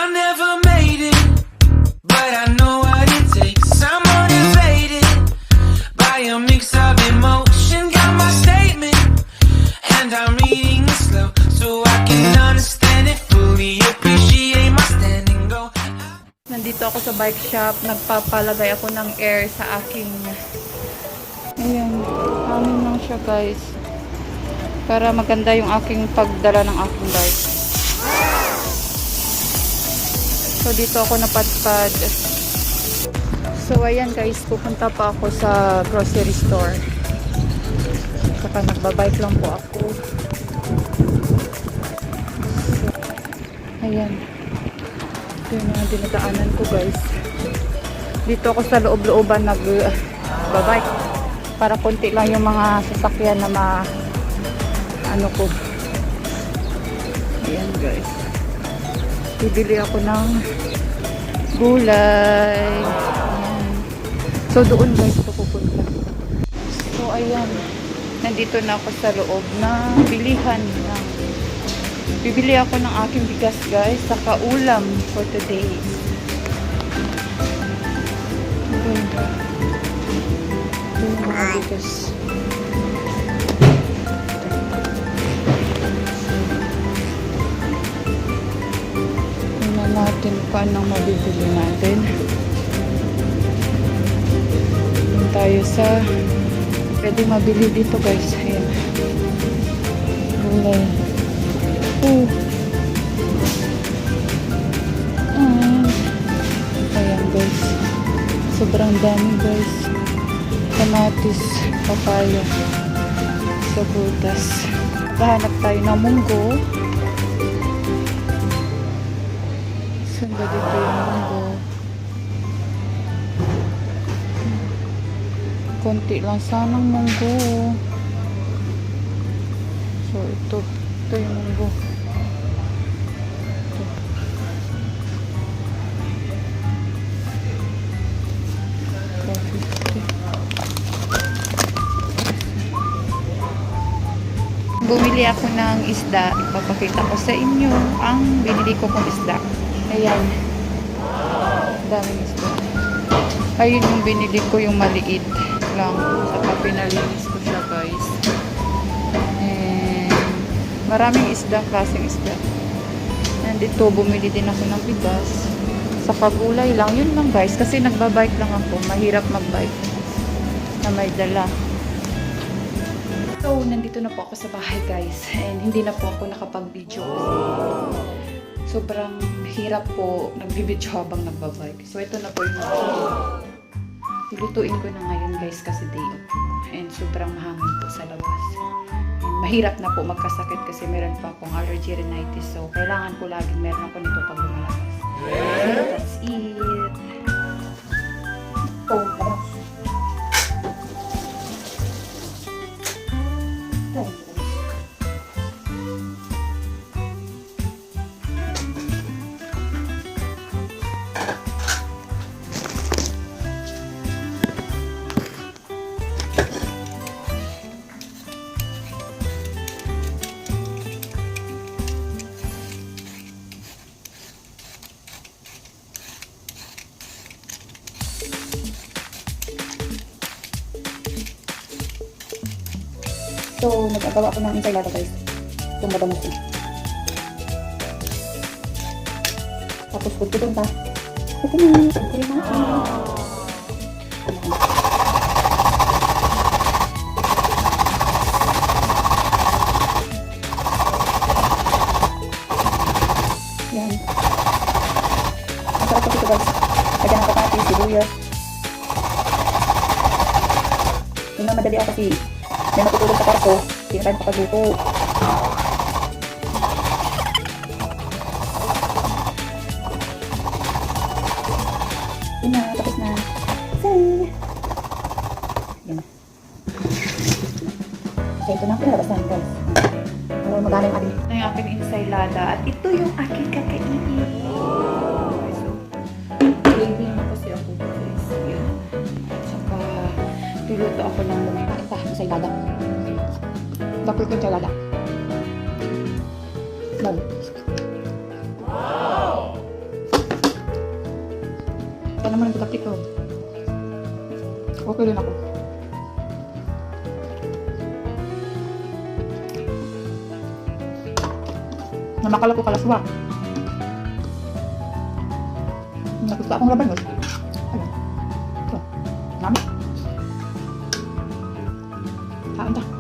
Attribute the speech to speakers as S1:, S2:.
S1: I never made it, but I know what it takes. I'm motivated by a mix of emotion. Got my statement, and I'm reading it slow so I can understand it fully. Appreciate my standing go.
S2: Nandito ako sa bike shop. Nagpapalagay ako ng air sa aking... Ayan. Hangin lang siya, guys. Para maganda yung aking pagdala ng aking bike. So, dito ako napadpad. So, ayan guys. Pupunta pa ako sa grocery store. Saka nagbabike lang po ako. So, ayan. Ito yung mga dinadaanan ko guys. Dito ako sa loob-looban nagbabike. Para konti lang yung mga sasakyan na ano ko. Ayan guys. Bibili ako ng gulay. Ayan. So doon guys ito pupunta. So ayan. Nandito na ako sa loob na bilihan ng bibili ako ng aking bigas guys. Saka ulam for today. Okay. Ito yung mga bigas. Natin kung anong mabibili natin. Doon tayo sa pwede mabili dito guys. Ayan. Gulay. Ayan guys. Sobrang dami guys. Kamatis, papaya, sabutas. Kahanap tayo ng munggo. Saan ba dito yung munggo? Konti lang sanang munggo. So ito yung munggo. Ito. Bumili ako ng isda. Ipapakita ko sa inyo ang binili ko kong isda. Ayan. Daming isda. Ayun yung binili ko, yung maliit lang. Saka pinalinis ko siya guys. And maraming isda, klaseng isda. And ito, bumili din ako ng bigas. Saka gulay lang. Yun lang guys. Kasi nagbabike lang ako. Mahirap magbike na may dala. So, nandito na po ako sa bahay guys. And hindi na po ako nakapag-video. Sobrang hirap po nagbibidyo habang nagbabike. So, ito na po yung ilutuin ko na ngayon guys kasi day off. And sobrang mahangin po sa labas. And mahirap na po magkasakit kasi meron pa akong allergy rhinitis. So, kailangan ko laging meron ako nito pag lumalabas. So, that's it. Oh, so, nag-agawa ako ng ensaylada guys. Itong mabango ko. Tapos, kung ito pa. Ito na. Ito na. Yan. Ang sarap ito guys. Lagyan ng katatis, sibuyas. Yung na madali ako kasi may matutulog sa kwarto, hindi na tayo makapagluto. Yun na, tapos na. Say! Yan. Okay, ito na, pinalabas na guys. Pero magana yung ating. Ito yung aking ensaylada at ito yung aking kakainin. So, craving na kasi ako guys. Yun. Saka, luluto ako ng ensaylada. Bakit ko ensaylada? Wow! naman ang pagkakit ko. Okay rin ako. Namakala ko kalaswa. Nakita akong laban. Ayun. Ito. Nami. Kain ta.